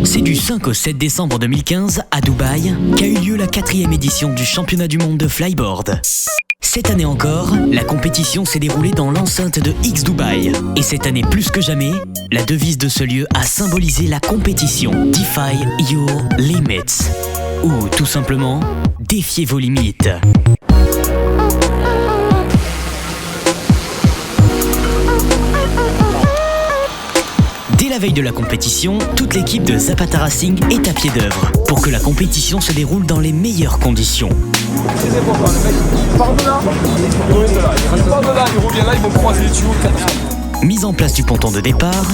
C'est du 5 au 7 décembre 2015 à Dubaï qu'a eu lieu la 4e édition du championnat du monde de flyboard. Cette année encore, la compétition s'est déroulée dans l'enceinte de X Dubaï. Et cette année plus que jamais, la devise de ce lieu a symbolisé la compétition Defy Your Limits. Ou tout simplement, défiez vos limites. Dès la veille de la compétition, toute l'équipe de Zapata Racing est à pied d'œuvre pour que la compétition se déroule dans les meilleures conditions. C'est pour ça, le mec il part de là, il revient de là, il part de là, il revient là, ils vont croiser les tuyaux. Mise en place du ponton de départ,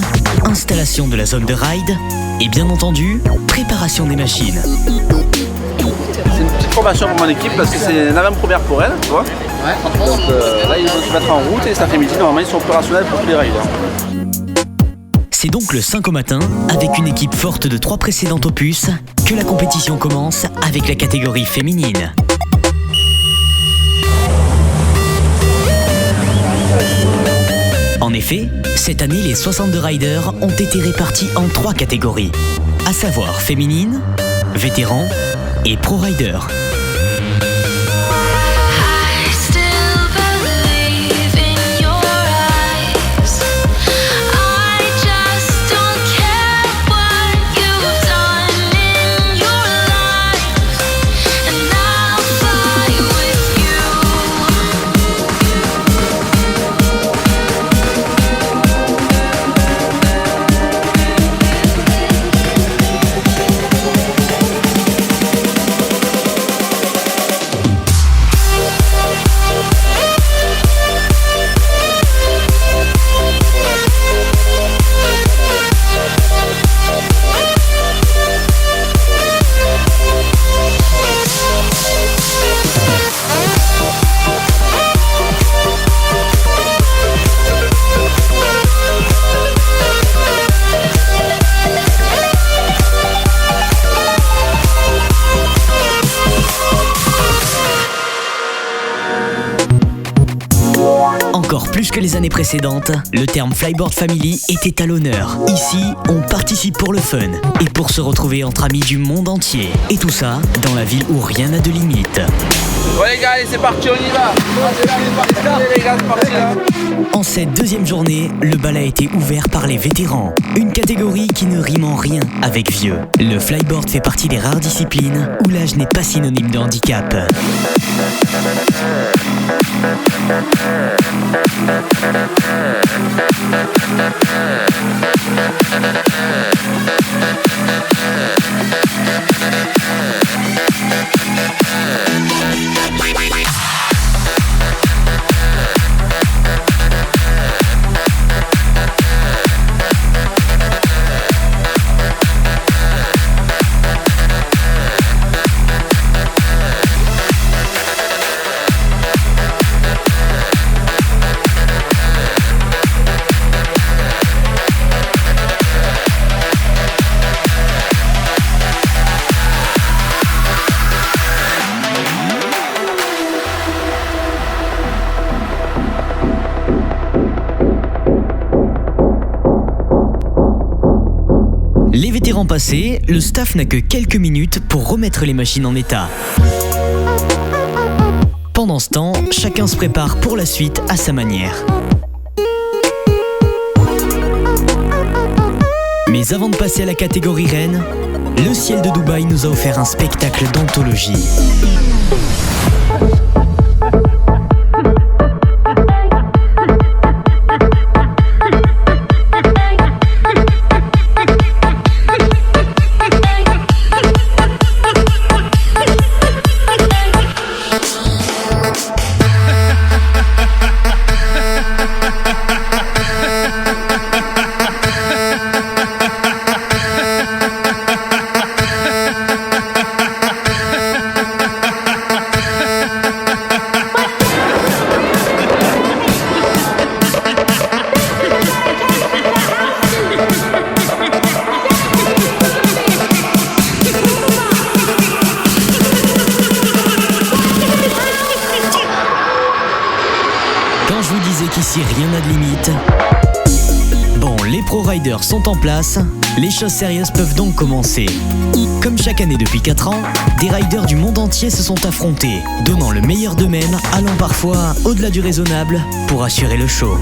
installation de la zone de ride et bien entendu, préparation des machines. C'est une petite formation pour mon équipe parce que c'est l'avant-première pour elle, tu vois. Ouais. Donc là ils vont se mettre en route et cet après-midi normalement ils sont opérationnels pour tous les riders. C'est donc le 5 au matin, avec une équipe forte de 3 précédents opus, que la compétition commence avec la catégorie féminine. En effet, cette année, les 62 riders ont été répartis en 3 catégories, à savoir féminine, vétéran et pro rider. Encore plus que les années précédentes, le terme Flyboard Family était à l'honneur. Ici, on participe pour le fun et pour se retrouver entre amis du monde entier. Et tout ça dans la ville où rien n'a de limite. Ouais les gars, allez c'est parti, on y va. Allez les gars, c'est parti là. En cette deuxième journée, le bal a été ouvert par les vétérans. Une catégorie qui ne rime en rien avec vieux. Le flyboard fait partie des rares disciplines où l'âge n'est pas synonyme de handicap. Les vétérans passés, le staff n'a que quelques minutes pour remettre les machines en état. Pendant ce temps, chacun se prépare pour la suite à sa manière. Mais avant de passer à la catégorie reine, le ciel de Dubaï nous a offert un spectacle d'anthologie. riders sont en place, les choses sérieuses peuvent donc commencer. Comme chaque année depuis 4 ans, des riders du monde entier se sont affrontés, donnant le meilleur d'eux-mêmes, allant parfois au-delà du raisonnable pour assurer le show.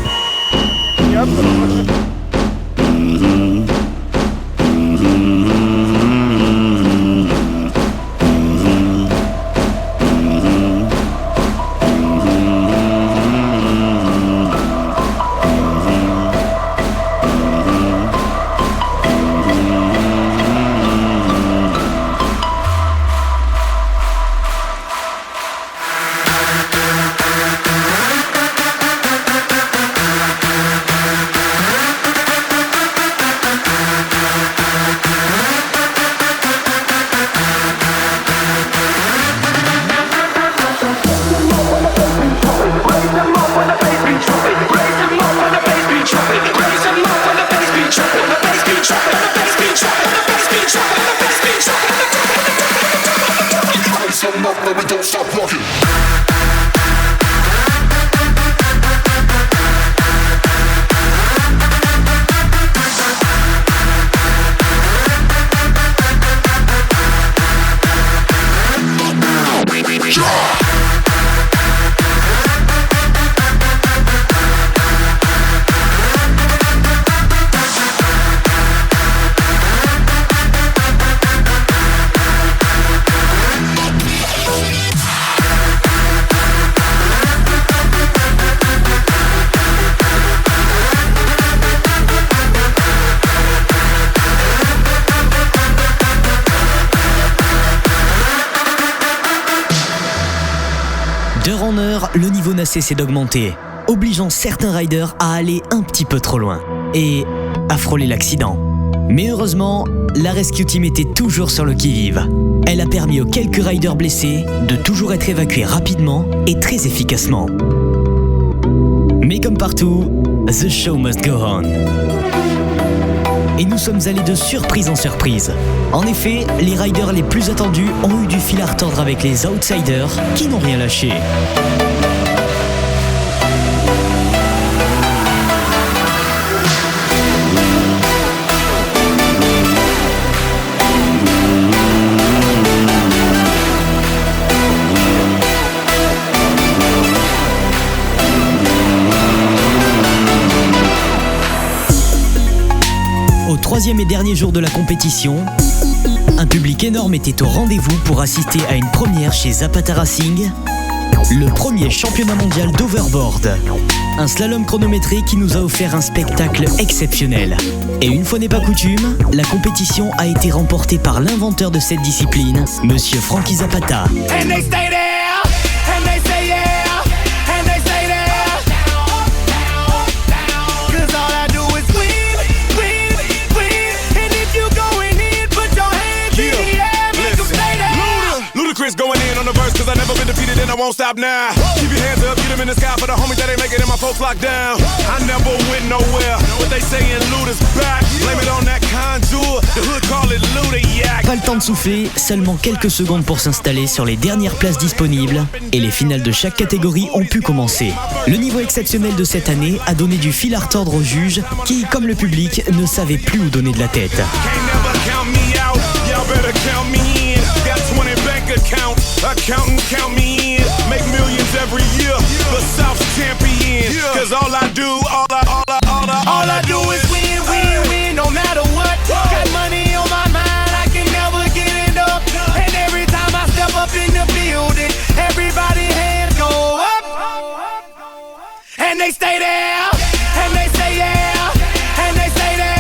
D'heure en heure, le niveau n'a cessé d'augmenter, obligeant certains riders à aller un petit peu trop loin et à frôler l'accident. Mais heureusement, la Rescue Team était toujours sur le qui-vive. Elle a permis aux quelques riders blessés de toujours être évacués rapidement et très efficacement. Mais comme partout, the show must go on. Et nous sommes allés de surprise en surprise. En effet, les riders les plus attendus ont eu du fil à retordre avec les outsiders qui n'ont rien lâché. Au troisième et dernier jour de la compétition, un public énorme était au rendez-vous pour assister à une première chez Zapata Racing, le premier championnat mondial d'overboard. Un slalom chronométré qui nous a offert un spectacle exceptionnel. Et une fois n'est pas coutume, la compétition a été remportée par l'inventeur de cette discipline, Monsieur Frankie Zapata. Chris going in on the verse cause I never been defeated and I won't stop now. Keep your hands up, get them in the sky for the homies that ain't making it, my folks locked down. I never went nowhere, what they saying Luda's back. Blame it on that contour, the hood call it Luda yak. Pas le temps de souffler, seulement quelques secondes pour s'installer sur les dernières places disponibles et les finales de chaque catégorie ont pu commencer. Le niveau exceptionnel de cette année a donné du fil à retordre aux juges qui, comme le public, ne savaient plus où donner de la tête. Accountant count me in, make millions every year. The South's champion, cause all I do is win, win, win, no matter what. Got money on my mind, I can never get enough. And every time I step up in the building, everybody hands go up. And they stay there, and they say yeah, and they stay there.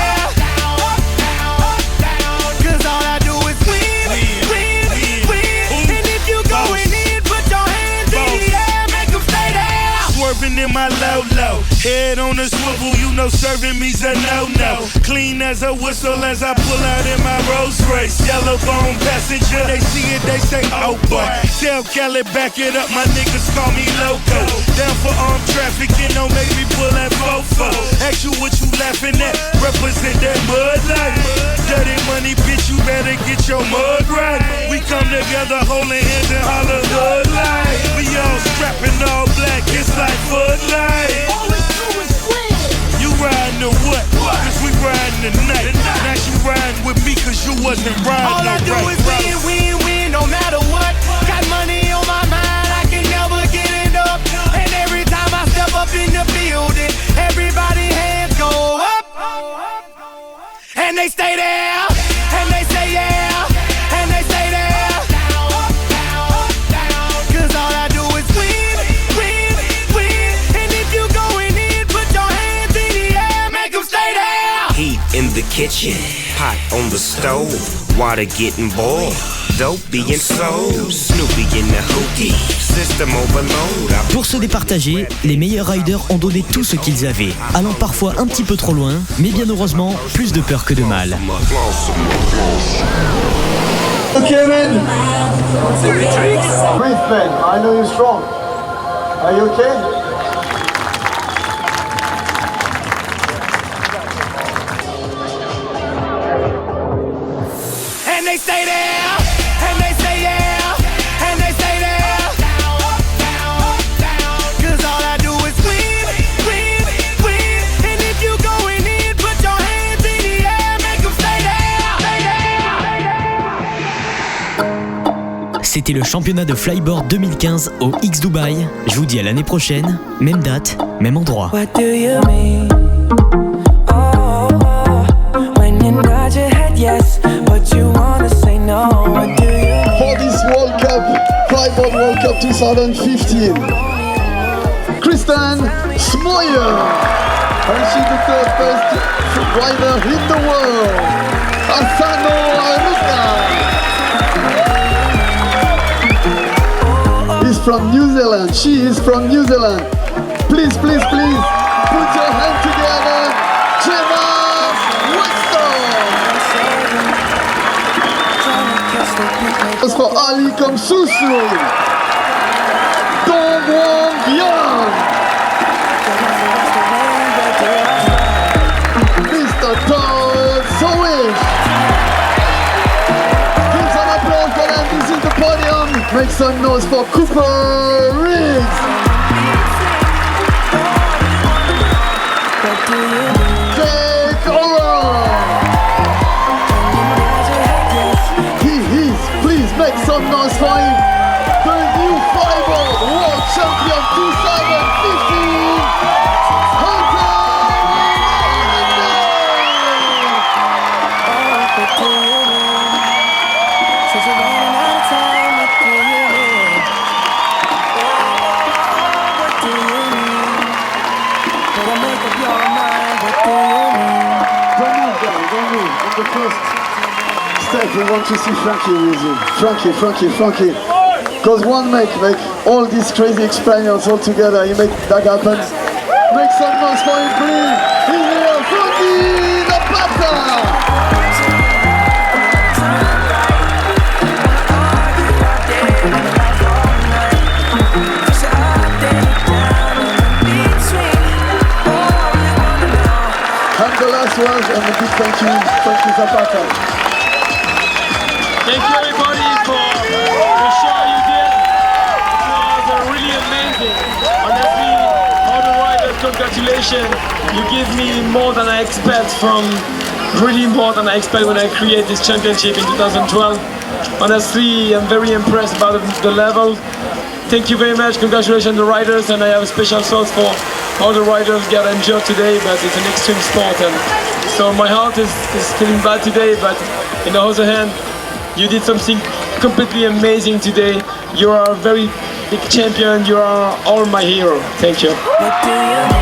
Cause all I do is win, win, win. And if you going in, put your hands in the air, make them stay there. Swerving in my low, head on a swivel, you know serving me's a no-no. Clean as a whistle as I pull out in my Rolls Royce. Yellow bone passenger, they see it, they say, oh boy. Tell Kelly, back it up, my niggas call me loco. Down for armed trafficking, don't make me pull that fofo. Ask you what you laughing at, represent that mud life. Dirty money, bitch, you better get your mud right. We come together, holding hands and holler hood life. We all strapping all black, it's like Bud Light. You riding the what? Cause we riding tonight. Now she riding with me cause you wasn't riding. All I do is win, win, win, no matter what. Got money on my mind, I can never get it up. And every time I step up in the building, everybody hands go up. And they stay there, and they say yeah, and they stay there. Cause all I do is win, win, win. And if you going in, put your hands in the air, make them stay there. Heat in the kitchen, pot on the stove, water getting boiled, dope being sold, Snoopy in the hookie, system overload. Pour se départager, les meilleurs riders ont donné tout ce qu'ils avaient, allant parfois un petit peu trop loin, mais bien heureusement, plus de peur que de mal. Okay, man. Breathe, man. I know you're strong. Are you okay? And they stay there, and they say yeah, and they stay there. Cause all I do is win, win, win. And if you going in, put your hands in the air, make them stay there. C'était le championnat de flyboard 2015 au X Dubai. Je vous dis à l'année prochaine, même date, même endroit. What do you mean? When you nod your head yes, but you wanna say no. What do you mean? For this World Cup, Flyboard World Cup 2015, Kristen Smoyer, and she's the third best rider in the world. Asano Aruka is from New Zealand. She is from New Zealand. Please, please, please, put your hands together. Gemma Weston. As for Ali Kamsusu, Dong Wong Yang, Mr. Todd Sowish. Give some applause for them. This is the podium. Make some noise for Cooper Riggs. Jake Owen. Please make some noise for him. The new Flyboard World Champion 2015, Hunter Since you're running out of time, what do you mean? What do you mean? Better make up your mind, what do you mean? Don't move, guys, don't move. In the first step, we want to see Frankie with you. Frankie. Because one make all this crazy experience all together, you make that happen. Make some noise for him, please. He's here, Frankie the Pata. And the last one, and a big thank you, Frankie Zapata. Thank you everybody for the show you did. It was really amazing. Honestly, all the riders, congratulations. You give me more than I expect really more than I expect when I create this championship in 2012. Honestly, I'm very impressed about the level. Thank you very much, congratulations to the riders, and I have a special sauce for all the riders got injured today, but it's an extreme sport, and so my heart is feeling bad today, but on the other hand, you did something completely amazing today. You are a very big champion, you are all my hero. Thank you. What do you mean?